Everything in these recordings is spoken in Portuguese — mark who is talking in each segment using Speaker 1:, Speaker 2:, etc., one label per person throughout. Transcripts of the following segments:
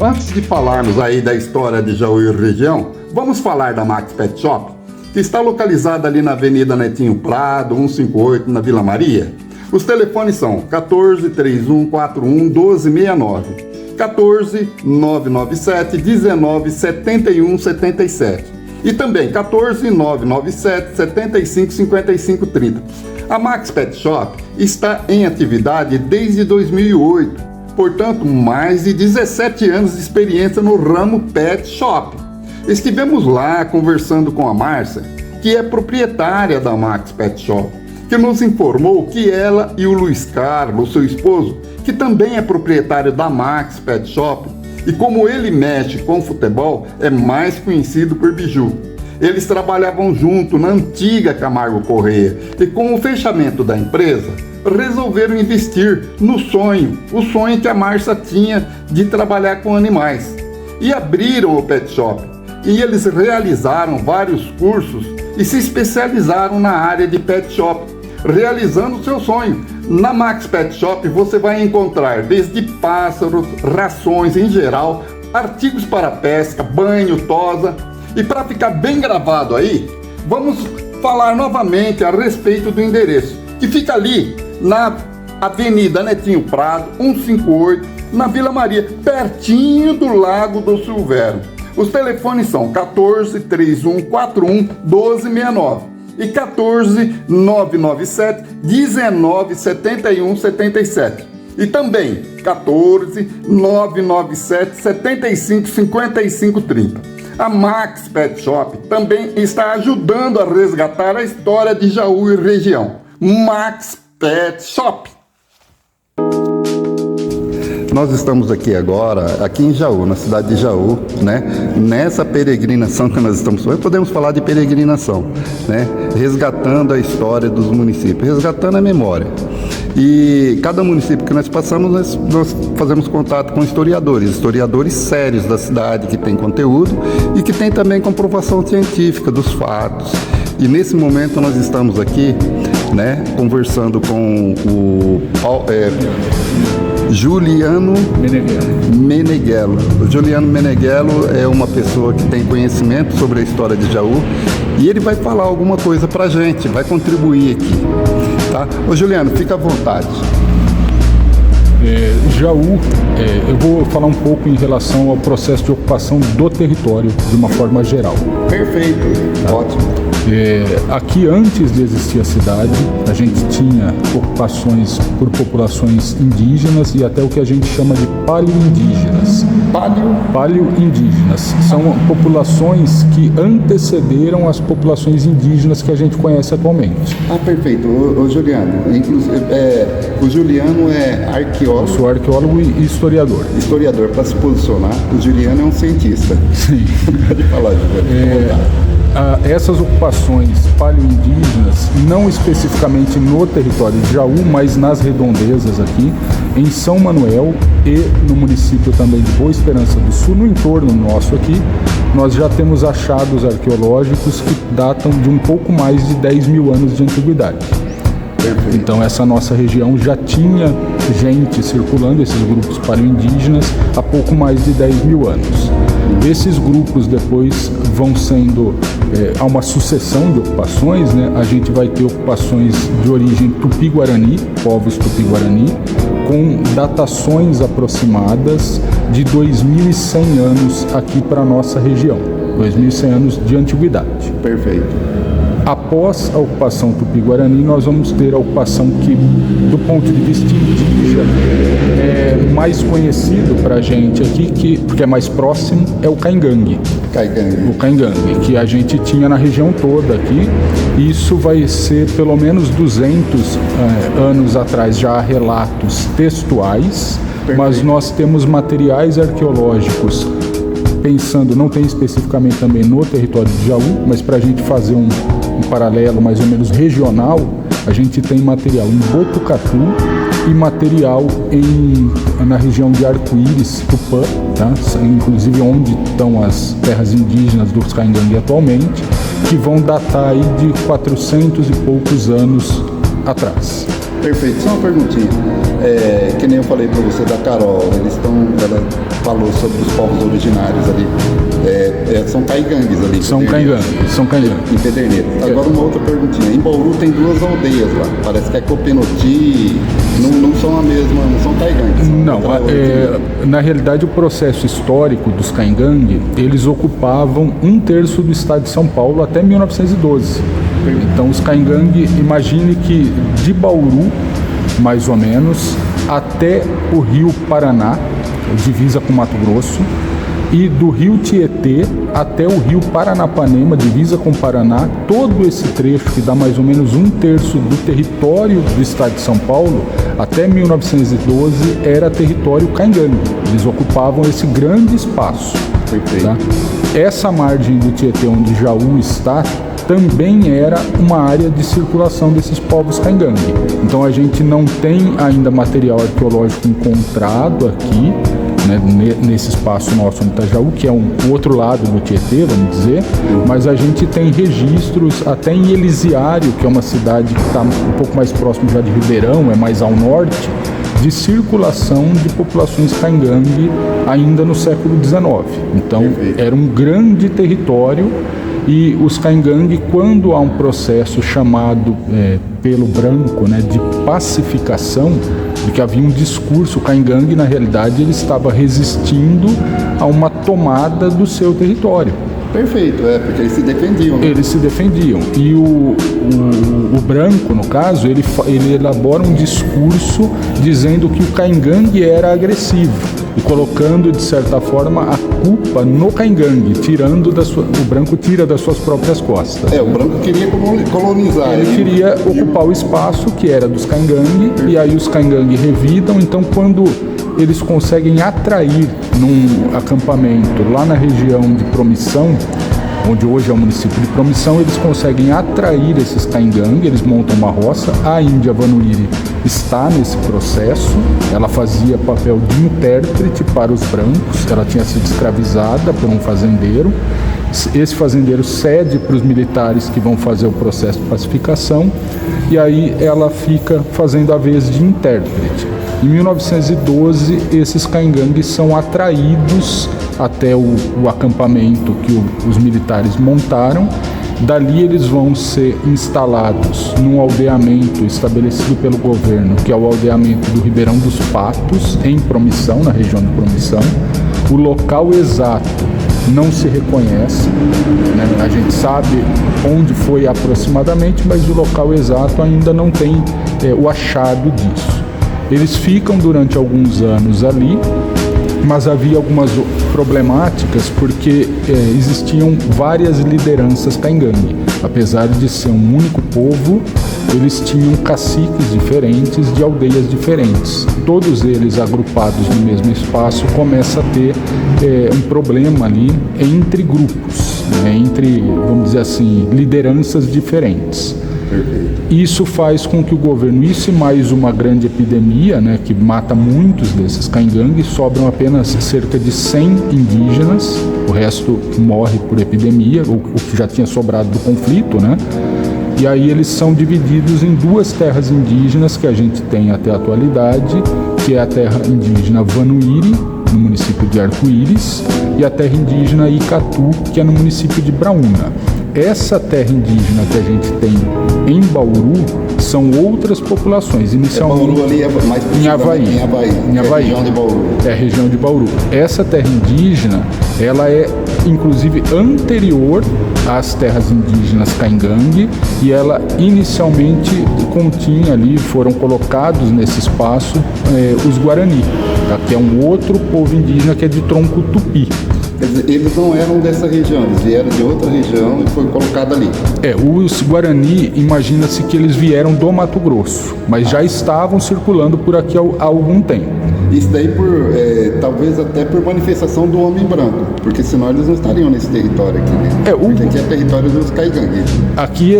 Speaker 1: Antes de falarmos aí da história de Jaú e região, vamos falar da Max Pet Shop, que está localizada ali na Avenida Netinho Prado, 158, na Vila Maria. Os telefones são 14 3141 1269, 14 997 19 71 77 e também 14 997 75 55 30. A Max Pet Shop está em atividade desde 2008. Portanto, mais de 17 anos de experiência no ramo Pet Shop. Estivemos lá conversando com a Márcia, que é proprietária da Max Pet Shop, que nos informou que ela e o Luiz Carlos, seu esposo, que também é proprietário da Max Pet Shop, e como ele mexe com futebol, é mais conhecido por Biju. Eles trabalhavam junto na antiga Camargo Correia e com o fechamento da empresa, resolveram investir no sonho, o sonho que a Márcia tinha de trabalhar com animais. E abriram o Pet Shop. E eles realizaram vários cursos e se especializaram na área de Pet Shop, realizando o seu sonho. Na Max Pet Shop você vai encontrar desde pássaros, rações em geral, artigos para pesca, banho, tosa. E para ficar bem gravado aí, vamos falar novamente a respeito do endereço, que fica ali na Avenida Netinho Prado, 158, na Vila Maria, pertinho do Lago do Silvério. Os telefones são 14 3141 1269 e 14 997 19 71 77. E também 14 997 75 55 30. A Max Pet Shop também está ajudando a resgatar a história de Jaú e região. Max Pet Shop. Nós estamos aqui agora, aqui em Jaú, na cidade de Jaú, né? Nessa peregrinação que nós estamos fazendo, podemos falar de peregrinação, né? Resgatando a história dos municípios, resgatando a memória. E cada município que nós passamos, nós fazemos contato com historiadores sérios da cidade, que tem conteúdo e que tem também comprovação científica dos fatos. E nesse momento nós estamos aqui, né, conversando com o Juliano Meneghello. O Juliano Meneghello é uma pessoa que tem conhecimento sobre a história de Jaú e ele vai falar alguma coisa pra gente, vai contribuir aqui, tá? Ô Juliano, fica à vontade.
Speaker 2: Jaú, eu vou falar um pouco em relação ao processo de ocupação do território de uma forma geral.
Speaker 1: Perfeito, tá? Ótimo.
Speaker 2: Aqui, antes de existir a cidade, a gente tinha ocupações por populações indígenas e até o que a gente chama de paleoindígenas. Paleoindígenas são populações que antecederam as populações indígenas que a gente conhece atualmente.
Speaker 1: Ah, perfeito. Ô Juliano, inclusive, o Juliano é arqueólogo.
Speaker 2: Eu sou arqueólogo e historiador.
Speaker 1: Historiador, para se posicionar, o Juliano é um cientista.
Speaker 2: Sim.
Speaker 1: Pode falar, Juliano.
Speaker 2: Essas ocupações paleoindígenas, não especificamente no território de Jaú, mas nas redondezas aqui, em São Manuel e no município também de Boa Esperança do Sul, no entorno nosso aqui, nós já temos achados arqueológicos que datam de um pouco mais de 10 mil anos de antiguidade. Então essa nossa região já tinha gente circulando, esses grupos paleoindígenas, há pouco mais de 10 mil anos. Esses grupos depois vão sendo, há uma sucessão de ocupações, né? A gente vai ter ocupações de origem tupi-guarani, povos tupi-guarani, com datações aproximadas de 2.100 anos aqui para a nossa região, 2.100 anos de antiguidade.
Speaker 1: Perfeito.
Speaker 2: Após a ocupação tupi-guarani, nós vamos ter a ocupação que, do ponto de vista indígena, é mais conhecido para a gente aqui, porque é mais próximo, é o Caingangue. O Caingangue, que a gente tinha na região toda aqui. Isso vai ser pelo menos 200 anos atrás, já há relatos textuais, mas nós temos materiais arqueológicos pensando, não tem especificamente também no território de Jaú, mas para a gente fazer um paralelo mais ou menos regional, a gente tem material em Botucatu e material na região de Arco-Íris, Tupã, tá? Inclusive onde estão as terras indígenas dos Caingangue atualmente, que vão datar aí de 400 e poucos anos atrás.
Speaker 1: Perfeito. Só uma perguntinha. que nem eu falei para você da Carol, ela falou sobre os povos originários ali. São caigangues ali.
Speaker 2: São caigangues.
Speaker 1: Em Pederneiras. Agora uma outra perguntinha. Em Bauru tem 2 aldeias lá. Parece que é Copenoti, não são a mesma, não são caigangues.
Speaker 2: Não, na realidade o processo histórico dos caigangue, eles ocupavam 1/3 do estado de São Paulo até 1912. Então os caigangue, imagine que de Bauru, mais ou menos, até o rio Paraná, divisa com Mato Grosso, e do rio Tietê até o rio Paranapanema, divisa com o Paraná, todo esse trecho que dá mais ou menos 1/3 do território do estado de São Paulo, até 1912 era território caigangue. Eles ocupavam esse grande espaço. Tá? Essa margem do Tietê onde Jaú está também era uma área de circulação desses povos caigangue. Então a gente não tem ainda material arqueológico encontrado aqui, né, nesse espaço nosso no Itajaú, que é um outro lado do Tietê, vamos dizer, mas a gente tem registros até em Elisiário, que é uma cidade que está um pouco mais próximo já de Ribeirão, é mais ao norte, de circulação de populações caigangue ainda no século XIX. Então era um grande território. E os caigangue, quando há um processo chamado pelo branco, né, de pacificação, de que havia um discurso, o caigangue, na realidade, ele estava resistindo a uma tomada do seu território.
Speaker 1: Perfeito, porque eles se defendiam. Né?
Speaker 2: Eles se defendiam. E o branco, no caso, ele elabora um discurso dizendo que o caigangue era agressivo e colocando, de certa forma, a culpa no caigangue, o branco tira das suas próprias costas.
Speaker 1: O branco queria colonizar.
Speaker 2: Ele queria ocupar o espaço que era dos caigangue, e aí os caigangue revidam. Então, quando eles conseguem atrair num acampamento lá na região de Promissão, onde hoje é o município de Promissão, eles conseguem atrair esses caigangue, eles montam uma roça. A Índia Vanuiri está nesse processo, ela fazia papel de intérprete para os brancos, ela tinha sido escravizada por um fazendeiro. Esse fazendeiro cede para os militares que vão fazer o processo de pacificação, e aí ela fica fazendo a vez de intérprete. Em 1912, esses caigangues são atraídos até o acampamento que os militares montaram. Dali eles vão ser instalados num aldeamento estabelecido pelo governo, que é o aldeamento do Ribeirão dos Patos, em Promissão, na região de Promissão. O local exato não se reconhece, né? A gente sabe onde foi aproximadamente, mas o local exato ainda não tem o achado disso. Eles ficam durante alguns anos ali, mas havia algumas problemáticas porque existiam várias lideranças caigangue. Apesar de ser um único povo, eles tinham caciques diferentes de aldeias diferentes. Todos eles agrupados no mesmo espaço, começa a ter um problema ali entre grupos, né, entre, vamos dizer assim, lideranças diferentes. Isso faz com que o governo, isso e mais uma grande epidemia, né, que mata muitos desses caigangues, sobram apenas cerca de 100 indígenas, o resto morre por epidemia, o que já tinha sobrado do conflito, né? E aí eles são divididos em 2 terras indígenas que a gente tem até a atualidade, que é a terra indígena Vanuiri, no município de Arco-Íris, e a terra indígena Icatu, que é no município de Braúna. Essa terra indígena que a gente tem em Bauru são outras populações. Inicialmente,
Speaker 1: Bauru ali é mais
Speaker 2: em Havaí.
Speaker 1: Em Havaí. É a região de Bauru.
Speaker 2: É a região de Bauru. Essa terra indígena, ela é inclusive anterior às terras indígenas caigangue, e ela inicialmente continha ali, foram colocados nesse espaço os Guarani, tá? Que é um outro povo indígena que é de tronco tupi.
Speaker 1: Eles não eram dessa região, eles vieram de outra região e foi colocado ali.
Speaker 2: Os Guarani, imagina-se que eles vieram do Mato Grosso, mas já estavam circulando por aqui há algum tempo.
Speaker 1: Isso daí talvez até por manifestação do homem branco, porque senão eles não estariam nesse território aqui, né? Porque aqui é território dos caigangue.
Speaker 2: Aqui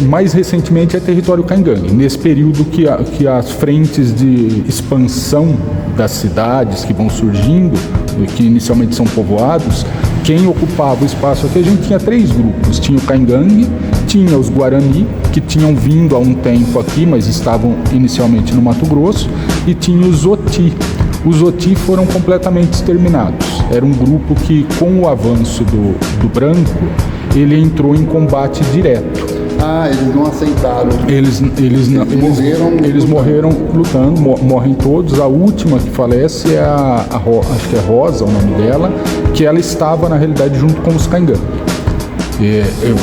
Speaker 2: mais recentemente é território caigangue. Nesse período que as frentes de expansão das cidades que vão surgindo, que inicialmente são povoados, quem ocupava o espaço aqui, a gente tinha 3 grupos. Tinha o caigangue, tinha os Guarani, que tinham vindo há um tempo aqui, mas estavam inicialmente no Mato Grosso, e tinha os Oti. Os Oti foram completamente exterminados. Era um grupo que, com o avanço do branco, ele entrou em combate direto.
Speaker 1: Ah, eles não aceitaram.
Speaker 2: Eles morreram lutando, morrem todos. A última que falece é acho que é Rosa, o nome dela, que ela estava, na realidade, junto com os Caingangue.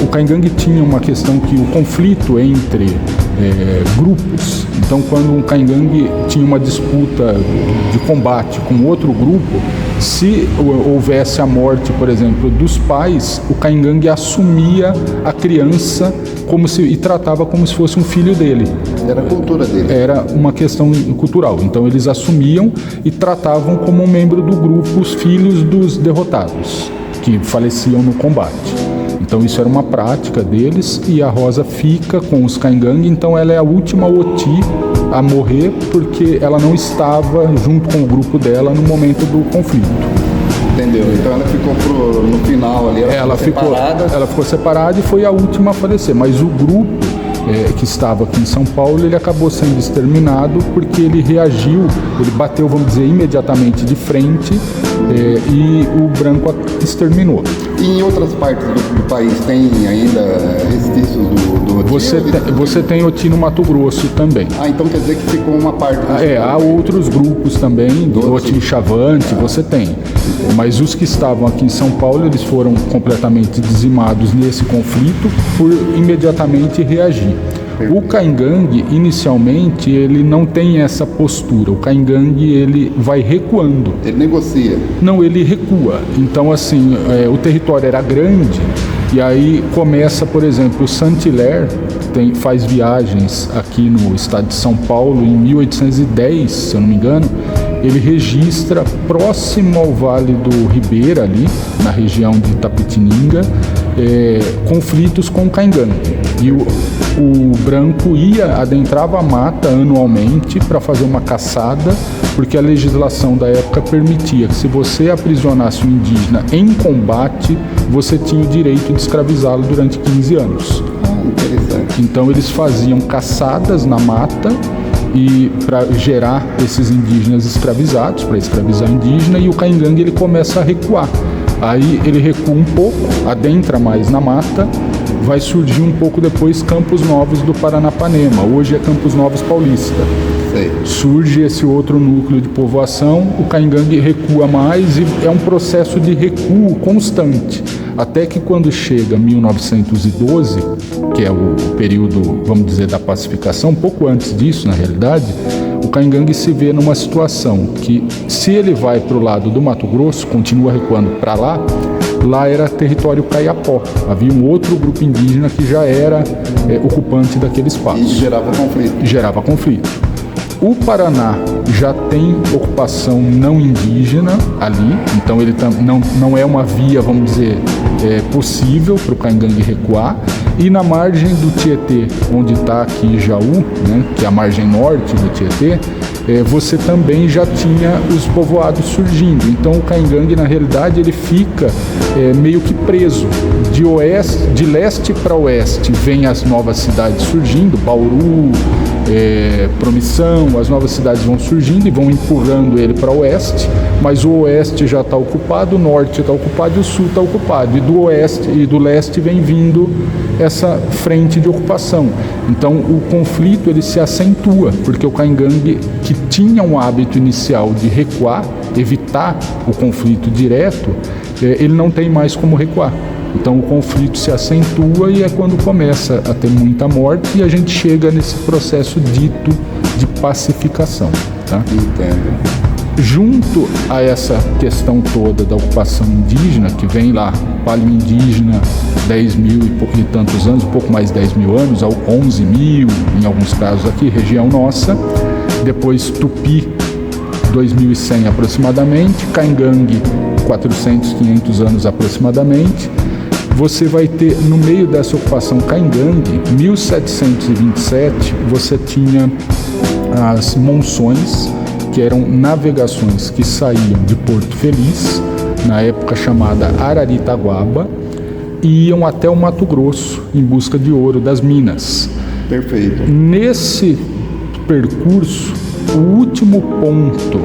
Speaker 2: O Caingangue tinha uma questão que o conflito entre grupos, então quando um Caingangue tinha uma disputa de combate com outro grupo, se houvesse a morte, por exemplo, dos pais, o Caingangue assumia a criança e tratava como se fosse um filho dele.
Speaker 1: Era a cultura dele.
Speaker 2: Era uma questão cultural. Então eles assumiam e tratavam como um membro do grupo os filhos dos derrotados, que faleciam no combate. Então isso era uma prática deles, e a Rosa fica com os Caingangue, então ela é a última Oti a morrer, porque ela não estava junto com o grupo dela no momento do conflito.
Speaker 1: Entendeu? Então ela ficou no final ali, ela
Speaker 2: ficou separada e foi a última a falecer, mas o grupo que estava aqui em São Paulo, ele acabou sendo exterminado porque ele reagiu, ele bateu, vamos dizer, imediatamente de frente, e o branco exterminou.
Speaker 1: E em outras partes do país tem ainda resquícios do Oti?
Speaker 2: Você tem Oti no Mato Grosso também.
Speaker 1: Ah, então quer dizer que ficou uma parte...
Speaker 2: Há outros grupos também, do Oti Chavante, você tem. Mas os que estavam aqui em São Paulo, eles foram completamente dizimados nesse conflito por imediatamente reagir. O Caingangue, inicialmente, ele não tem essa postura. O Caingangue, ele vai recuando.
Speaker 1: Ele negocia.
Speaker 2: Não, ele recua. Então, assim, o território era grande, e aí começa, por exemplo, o Saint-Hilaire faz viagens aqui no estado de São Paulo em 1810, se eu não me engano. Ele registra, próximo ao Vale do Ribeira, ali, na região de Itapetininga, conflitos com o Caingangue. E o branco adentrava a mata anualmente para fazer uma caçada, porque a legislação da época permitia que, se você aprisionasse um indígena em combate, você tinha o direito de escravizá-lo durante 15 anos.
Speaker 1: Interessante.
Speaker 2: Então eles faziam caçadas na mata e para gerar esses indígenas escravizados, para escravizar indígena, e o Caingangue ele começa a recuar. Aí ele recua um pouco, adentra mais na mata, vai surgir um pouco depois Campos Novos do Paranapanema, hoje é Campos Novos Paulista.
Speaker 1: Sei.
Speaker 2: Surge esse outro núcleo de povoação, o Caingangue recua mais, e é um processo de recuo constante, até que quando chega 1912, que é o período, vamos dizer, da pacificação, um pouco antes disso, na realidade, o Caingangue se vê numa situação que, se ele vai para o lado do Mato Grosso, continua recuando para lá era território Caiapó. Havia um outro grupo indígena que já era ocupante daquele espaço.
Speaker 1: E gerava conflito.
Speaker 2: O Paraná já tem ocupação não indígena ali, então ele não é uma via, vamos dizer, possível para o Caingangue recuar. E na margem do Tietê, onde está aqui Jaú, né, que é a margem norte do Tietê, você também já tinha os povoados surgindo. Então o Caingangue, na realidade, ele fica meio que preso. De leste para oeste vem as novas cidades surgindo, Bauru, Promissão, as novas cidades vão surgindo e vão empurrando ele para o oeste, mas o oeste já está ocupado, o norte está ocupado e o sul está ocupado, e do oeste e do leste vem vindo essa frente de ocupação. Então o conflito ele se acentua, porque o Caingangue, que tinha um hábito inicial de recuar, evitar o conflito direto, ele não tem mais como recuar. Então o conflito se acentua e é quando começa a ter muita morte, e a gente chega nesse processo dito de pacificação. Tá?
Speaker 1: Entendo.
Speaker 2: Junto a essa questão toda da ocupação indígena, que vem lá, palio indígena, 10 mil e tantos anos, um pouco mais de 10 mil anos, 11 mil, em alguns casos aqui, região nossa, depois Tupi, 2100 aproximadamente, Caingangue, 400, 500 anos aproximadamente. Você vai ter, no meio dessa ocupação Caingangue, 1727, você tinha as monções, que eram navegações que saíam de Porto Feliz, na época chamada Araritaguaba, e iam até o Mato Grosso em busca de ouro das minas.
Speaker 1: Perfeito.
Speaker 2: Nesse percurso, o último ponto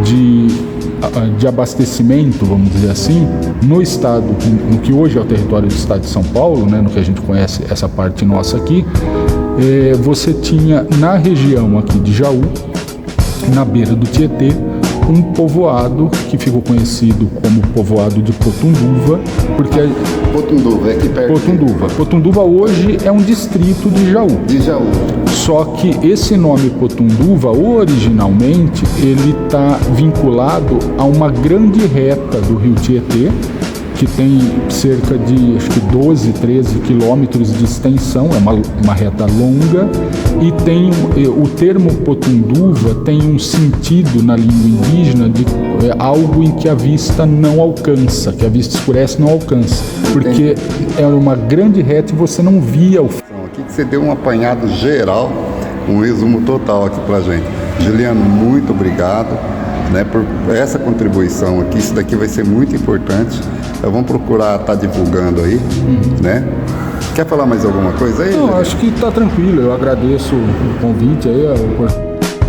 Speaker 2: de abastecimento, vamos dizer assim, no estado, no que hoje é o território do estado de São Paulo, né, no que a gente conhece essa parte nossa aqui, você tinha na região aqui de Jaú, na beira do Tietê, um povoado que ficou conhecido como povoado de Potunduva, porque
Speaker 1: Potunduva, é aqui perto.
Speaker 2: Potunduva hoje é um distrito de Jaú.
Speaker 1: De Jaú.
Speaker 2: Só que esse nome Potunduva, originalmente, ele está vinculado a uma grande reta do rio Tietê, que tem cerca de, acho que 12, 13 quilômetros de extensão, é uma reta longa, e tem o termo Potunduva tem um sentido na língua indígena de algo em que a vista não alcança, que a vista escurece não alcança, porque é uma grande reta e você não via o...
Speaker 1: Aqui que você deu um apanhado geral, um resumo total aqui pra gente. Juliano, muito obrigado, né, por essa contribuição aqui. Isso daqui vai ser muito importante. Vamos procurar estar divulgando aí, né? Quer falar mais alguma coisa aí?
Speaker 2: Não, acho que está tranquilo. Eu agradeço o convite aí.